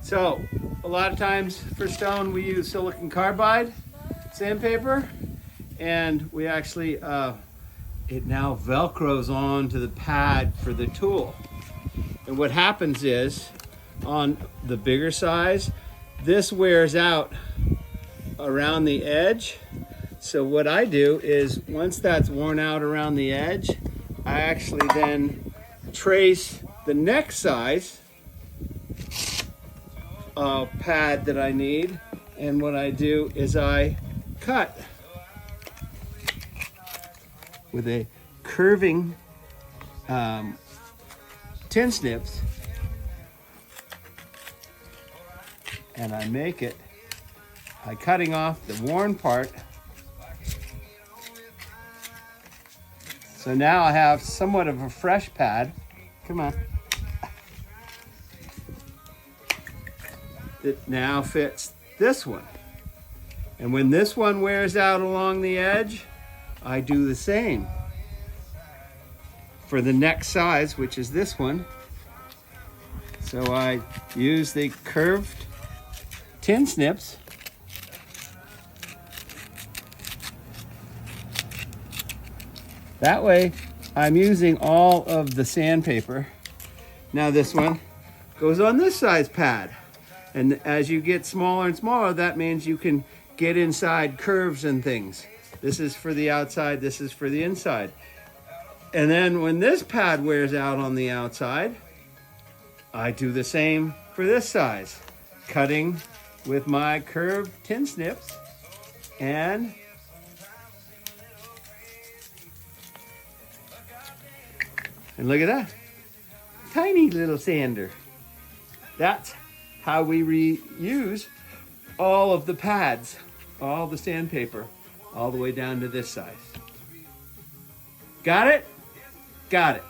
So a lot of times for stone we use silicon carbide sandpaper, and we actually it now velcros onto the pad for the tool. And what happens is on the bigger size, this wears out around the edge. So what I do is once that's worn out around the edge, I actually then trace the next size pad that I need, and what I do is I cut with a curving tin snips, and I make it by cutting off the worn part. So now I have somewhat of a fresh pad. Come on. That now fits this one. And when this one wears out along the edge, I do the same for the next size, which is this one. So I use the curved tin snips that way. I'm using all of the sandpaper. Now this one goes on this size pad. And as you get smaller and smaller, that means you can get inside curves and things. This is for the outside, this is for the inside. And then when this pad wears out on the outside, I do the same for this size. Cutting with my curved tin snips, and look at that, tiny little sander. That's how we reuse all of the pads, all the sandpaper, all the way down to this size. Got it? Got it.